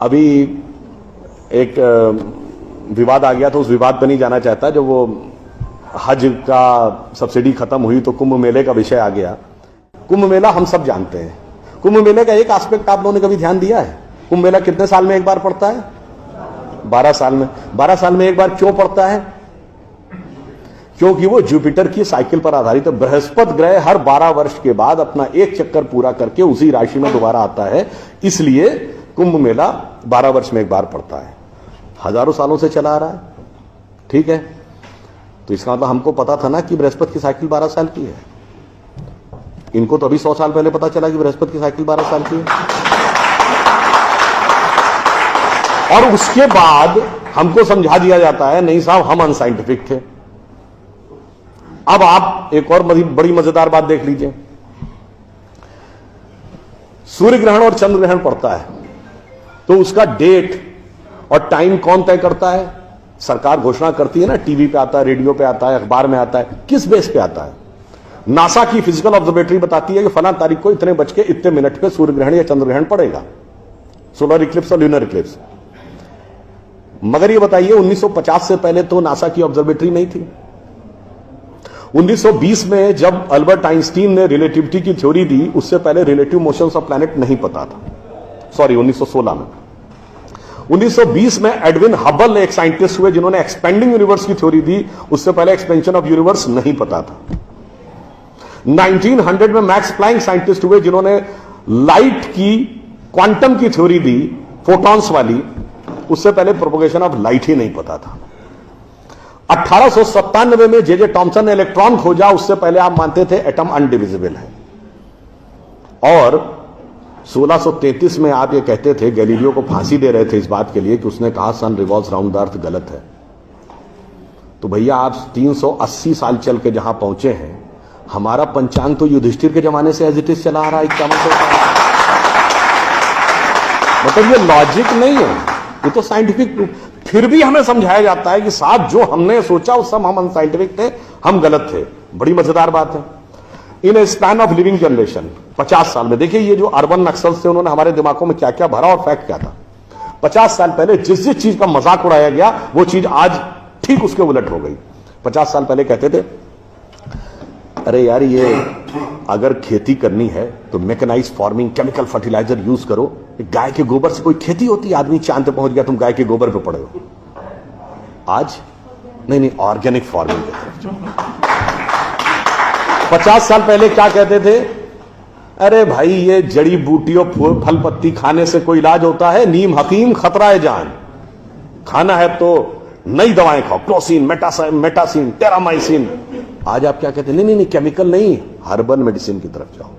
अभी एक विवाद आ गया तो उस विवाद पर नहीं जाना चाहता। जब वो हज का सब्सिडी खत्म हुई तो कुंभ मेले का विषय आ गया। कुंभ मेला हम सब जानते हैं। कुंभ मेले का एक एस्पेक्ट आप लोगों ने कभी ध्यान दिया है? कुंभ मेला कितने साल में एक बार पड़ता है? 12 साल में। 12 साल में एक बार क्यों पड़ता है? क्योंकि वो जुपिटर की साइकिल पर आधारित है। बृहस्पति ग्रह हर 12 वर्ष के बाद अपना एक चक्कर पूरा करके उसी राशि में दोबारा आता है, इसलिए कुंभ मेला 12 वर्ष में एक बार पड़ता है। हजारों सालों से चला आ रहा है, ठीक है। तो इसका मतलब हमको पता था ना कि बृहस्पति की साइकिल 12 साल की है। इनको तो अभी 100 साल पहले पता चला कि बृहस्पति की साइकिल 12 साल की है। और उसके बाद हमको समझा दिया जाता है नहीं साहब हम अनसाइंटिफिक थे। अब आप एक और बड़ी मजेदार बात देख लीजिए। सूर्य ग्रहण और चंद्र ग्रहण पड़ता है तो उसका डेट और टाइम कौन तय करता है? सरकार घोषणा करती है ना, टीवी पे आता है, रेडियो पे आता है, अखबार में आता है। किस बेस पे आता है? नासा की फिजिकल ऑब्जर्वेटरी बताती है कि फलां तारीख को इतने बज के इतने मिनट पे सूर्य ग्रहण या चंद्र ग्रहण पड़ेगा, सोलर इक्लिप्स और ल्यूनर इक्लिप्स। मगर ये बताइए 1950 से पहले तो नासा की ऑब्जर्वेटरी नहीं थी। 1920 में जब अल्बर्ट आइंस्टीन ने रिलेटिविटी की थ्योरी दी, उससे पहले रिलेटिव मोशंस ऑफ प्लैनेट नहीं पता था। सॉरी, 1916 में। 1920 में एडविन हबल एक साइंटिस्ट हुए जिन्होंने एक्सपेंडिंग यूनिवर्स की थ्योरी दी, उससे पहले एक्सपेंशन ऑफ यूनिवर्स नहीं पता था। 1900 में मैक्स प्लैंक साइंटिस्ट हुए जिन्होंने लाइट की क्वांटम की थ्योरी दी, फोटॉन्स वाली, उससे पहले प्रोपोगेशन ऑफ लाइट ही नहीं पता था। 1897 में जे टॉमसन ने इलेक्ट्रॉन खोजा, उससे पहले आप मानते थे एटम अनडिविजिबल है। और 1633 में आप ये कहते थे, गैलीलियो को फांसी दे रहे थे इस बात के लिए कि उसने कहा सन रिवॉल्व्स राउंड द अर्थ गलत है। तो भैया आप 380 साल चल के जहां पहुंचे हैं, हमारा पंचांग तो युधिष्ठिर के जमाने से एज इट इज चला आ रहा है 5100 साल। मतलब ये लॉजिक नहीं है, ये तो साइंटिफिक प्रूफ। फिर भी हमें समझाया जाता है कि साहब जो हमने सोचा उस सब हम अनसाइंटिफिक थे, हम गलत थे। बड़ी मजेदार बात है। इन ए स्पैन ऑफ लिविंग जनरेशन 50 साल में देखिए ये जो अर्बन नक्सल्स थे उन्होंने हमारे दिमागों में क्या क्या भरा और फैक्ट क्या था। 50 साल पहले जिस जिस चीज का मजाक उड़ाया गया वो चीज आज ठीक उसके उलट हो गई। 50 साल पहले कहते थे अरे यार ये अगर खेती करनी है तो mechanize farming, chemical fertilizer use करो। गाय के गोबर से कोई खेती होती है? आदमी चांद पे पहुंच गया, तुम गाय के गोबर पे पड़े हो। आज नहीं, ऑर्गेनिक फार्मिंग। 50 साल पहले क्या कहते थे? अरे भाई ये जड़ी बूटियों फल पत्ती खाने से कोई इलाज होता है? नीम हकीम खतरा है जान। खाना है तो नई दवाएं खाओ, क्लोसिन, मेटासिन, टेरामाइसिन। आज आप क्या कहते हैं? नहीं, केमिकल नहीं, हर्बल मेडिसिन की तरफ जाओ।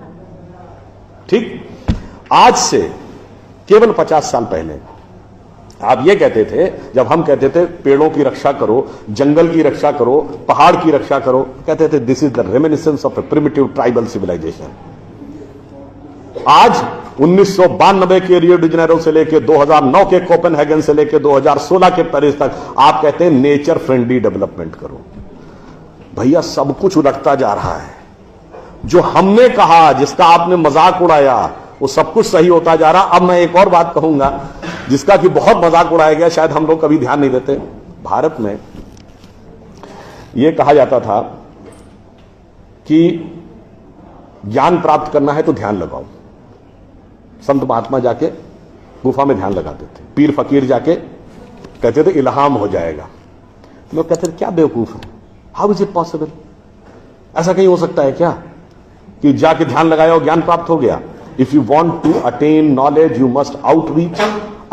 ठीक, आज से केवल 50 साल पहले आप ये कहते थे, जब हम कहते थे पेड़ों की रक्षा करो, जंगल की रक्षा करो, पहाड़ की रक्षा करो, कहते थे this is the reminiscence of a primitive tribal civilization. आज 1992 के रियो डी जेनेरो से लेकर 2009 के कोपेनहेगन से लेकर 2016 के पेरिस तक आप कहते हैं नेचर फ्रेंडली डेवलपमेंट करो। भैया सब कुछ उलटता जा रहा है। जो हमने कहा, जिसका आपने मजाक उड़ाया, वो सब कुछ सही होता जा रहा। अब मैं एक और बात कहूंगा जिसका कि बहुत मजाक उड़ाया गया, शायद हम लोग कभी ध्यान नहीं देते। भारत में यह कहा जाता था कि ज्ञान प्राप्त करना है तो ध्यान लगाओ। संत महात्मा जाके गुफा में ध्यान लगाते थे, पीर फकीर जाके कहते थे इल्हाम हो जाएगा। लोग कहते थे क्या बेवकूफ है, हाउ इज इट पॉसिबल? ऐसा कहीं हो सकता है क्या कि जाके ध्यान लगाया और ज्ञान प्राप्त हो गया? If you want to attain knowledge you must outreach,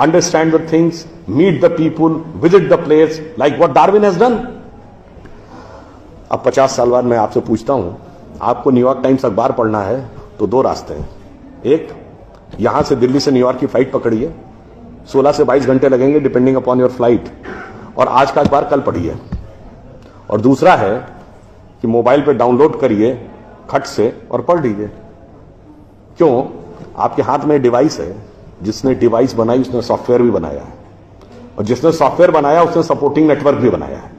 understand the things, meet the people, visit the place, like what Darwin has done. अब 50 साल बाद मैं आपसे पूछता हूं, आपको न्यूयॉर्क टाइम्स अखबार पढ़ना है तो 2 रास्ते हैं। एक, यहां से दिल्ली से न्यूयॉर्क की फ्लाइट पकड़िए, 16 से 22 घंटे लगेंगे डिपेंडिंग अपॉन योर फ्लाइट, और आज का अखबार कल पढ़िए। और दूसरा है कि मोबाइल पे डाउनलोड करिए खट से और पढ़ लीजिए। क्यों? आपके हाथ में डिवाइस है, जिसने डिवाइस बनाई उसने सॉफ्टवेयर भी बनाया है, और जिसने सॉफ्टवेयर बनाया उसने सपोर्टिंग नेटवर्क भी बनाया है।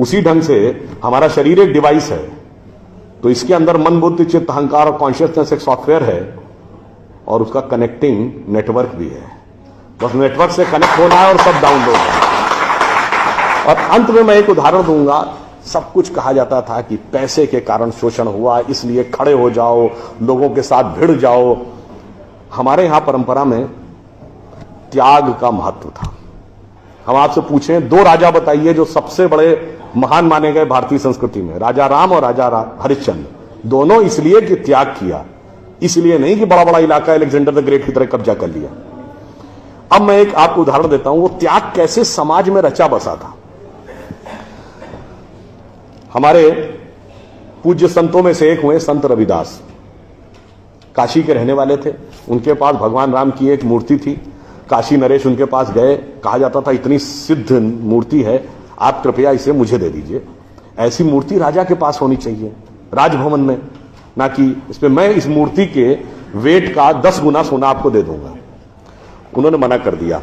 उसी ढंग से हमारा शरीर एक डिवाइस है, तो इसके अंदर मन, बुद्धि, चित्त, अहंकार और कॉन्शियसनेस एक सॉफ्टवेयर है, और उसका कनेक्टिंग नेटवर्क भी है। बस नेटवर्क से कनेक्ट होना है और सब डाउनलोड है। और अंत में मैं एक उदाहरण दूंगा। सब कुछ कहा जाता था कि पैसे के कारण शोषण हुआ, इसलिए खड़े हो जाओ, लोगों के साथ भिड़ जाओ। हमारे यहां परंपरा में त्याग का महत्व था। हम आपसे पूछें, दो राजा बताइए जो सबसे बड़े महान माने गए भारतीय संस्कृति में, राजा राम और राजा हरिश्चंद्र। दोनों इसलिए कि त्याग किया, इसलिए नहीं कि बड़ा बड़ा इलाका अलेक्जेंडर द ग्रेट की तरह कब्जा कर लिया। अब मैं एक आपको उदाहरण देता हूं, वो त्याग कैसे समाज में रचा बसा था। हमारे पूज्य संतों में से एक हुए संत रविदास, काशी के रहने वाले थे। उनके पास भगवान राम की एक मूर्ति थी। काशी नरेश उनके पास गए, कहा जाता था इतनी सिद्ध मूर्ति है, आप कृपया इसे मुझे दे दीजिए। ऐसी मूर्ति राजा के पास होनी चाहिए राजभवन में, ना कि इस पे मैं इस मूर्ति के वेट का 10 गुना सोना आपको दे दूंगा। उन्होंने मना कर दिया।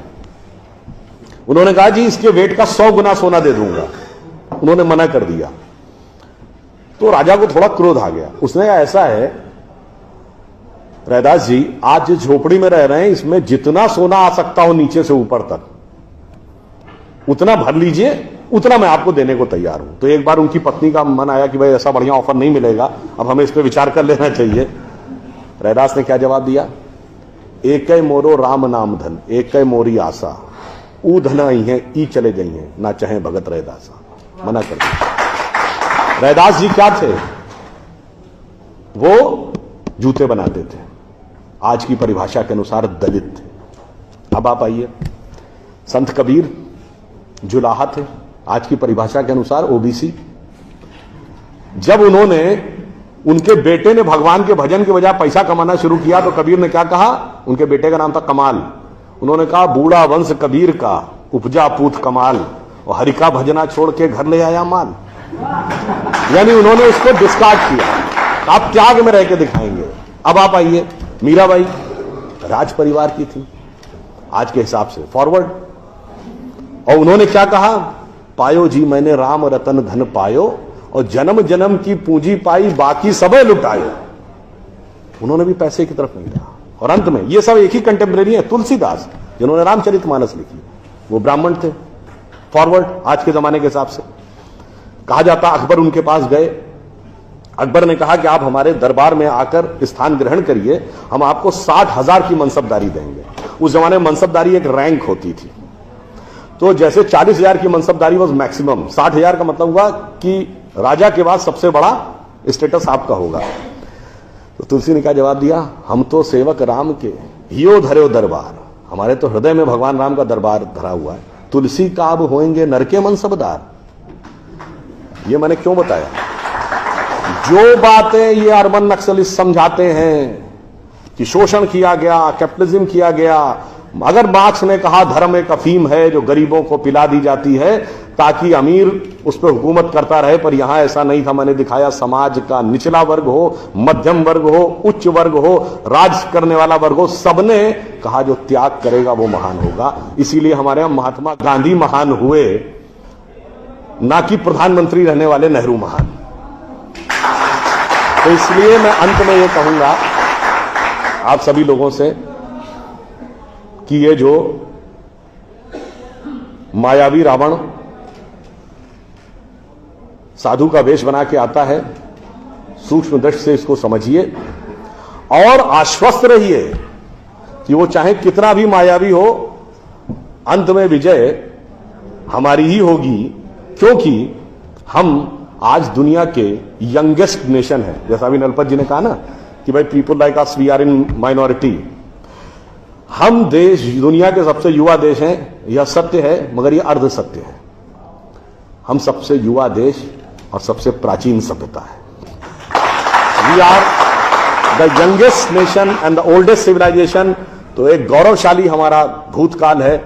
उन्होंने कहा जी इसके वेट का 100 गुना सोना दे दूंगा। उन्होंने मना कर दिया। तो राजा को थोड़ा क्रोध आ गया। उसने कहा ऐसा है रैदास जी, आज जिस झोपड़ी में रह रहे हैं इसमें जितना सोना आ सकता हो नीचे से ऊपर तक उतना भर लीजिए, उतना मैं आपको देने को तैयार हूं। तो एक बार उनकी पत्नी का मन आया कि भाई ऐसा बढ़िया ऑफर नहीं मिलेगा, अब हमें इस पर विचार कर लेना चाहिए। रैदास ने क्या जवाब दिया? एक मोरो राम नाम धन, एक मोरी आशा, ऊ धन आई है ई चले गई है, ना चाहे भगत रैदासा। मना कर दिया। रैदास जी क्या थे? वो जूते बनाते थे, आज की परिभाषा के अनुसार दलित थे। अब आप आइए, संत कबीर जुलाहा थे, आज की परिभाषा के अनुसार ओबीसी। जब उनके बेटे ने भगवान के भजन के बजाय पैसा कमाना शुरू किया तो कबीर ने क्या कहा? उनके बेटे का नाम था कमाल। उन्होंने कहा बूढ़ा वंश कबीर का, उपजा पूत कमाल, और हरि का भजना छोड़ के घर ले आया माल। यानी उन्होंने उसको डिस्कार्ड किया। आप त्याग में रह के दिखाएंगे। अब आप आइए, मीराबाई राज परिवार की थी आज के हिसाब से, फॉरवर्ड। और उन्होंने क्या कहा? पायो जी मैंने राम रतन धन पायो, और जन्म जन्म की पूंजी पाई बाकी सबे लुटायो। उन्होंने भी पैसे की तरफ नहीं गया। और अंत में ये सब एक ही कंटेम्परेरी है, तुलसीदास जिन्होंने रामचरितमानस लिखी, वो ब्राह्मण थे, फॉरवर्ड आज के जमाने के हिसाब से। कहा जाता अकबर उनके पास गए। अकबर ने कहा कि आप हमारे दरबार में आकर स्थान ग्रहण करिए, हम आपको 60,000 की मनसबदारी देंगे। उस जमाने में मनसबदारी एक रैंक होती थी। तो जैसे 40,000 की मनसबदारी वॉज मैक्सिमम, 60,000 का मतलब हुआ कि राजा के बाद सबसे बड़ा स्टेटस आपका होगा। तो तुलसी ने क्या जवाब दिया? हम तो सेवक राम के, हियो धरो दरबार। हमारे तो हृदय में भगवान राम का दरबार धरा हुआ है। तुलसी का अब होएंगे नर के मनसबदार। ये मैंने क्यों बताया? जो बातें ये अर्बन नक्सलिस्ट समझाते हैं कि शोषण किया गया, कैपिटलिज्म किया गया, अगर मार्क्स ने कहा धर्म एक अफीम है जो गरीबों को पिला दी जाती है ताकि अमीर उस पर हुकूमत करता रहे, पर यहां ऐसा नहीं था। मैंने दिखाया समाज का निचला वर्ग हो, मध्यम वर्ग हो, उच्च वर्ग हो, राज करने वाला वर्ग हो, सबने कहा जो त्याग करेगा वो महान होगा। इसीलिए हमारे यहां महात्मा गांधी महान हुए, ना कि प्रधानमंत्री रहने वाले नेहरू महान। तो इसलिए मैं अंत में ये कहूंगा आप सभी लोगों से कि ये जो मायावी रावण साधु का वेश बना के आता है, सूक्ष्म दृष्टि से इसको समझिए और आश्वस्त रहिए कि वो चाहे कितना भी मायावी हो, अंत में विजय हमारी ही होगी, क्योंकि हम आज दुनिया के यंगेस्ट नेशन है। जैसा अभी नलपत जी ने कहा ना कि भाई people like us we are in minority. हम देश दुनिया के सबसे युवा देश हैं, यह सत्य है, मगर यह अर्ध सत्य है। हम सबसे युवा देश और सबसे प्राचीन सभ्यता है। We are the youngest nation and the oldest civilization. तो एक गौरवशाली हमारा भूतकाल है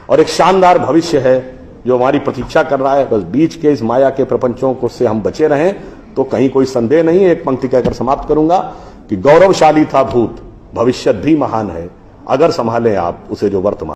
और एक शानदार भविष्य है जो हमारी प्रतीक्षा कर रहा है। बस बीच के इस माया के प्रपंचों को से हम बचे रहें तो कहीं कोई संदेह नहीं। एक पंक्ति कहकर समाप्त करूंगा कि गौरवशाली था भूत, भविष्य भी महान है, अगर संभालें आप उसे जो वर्तमान।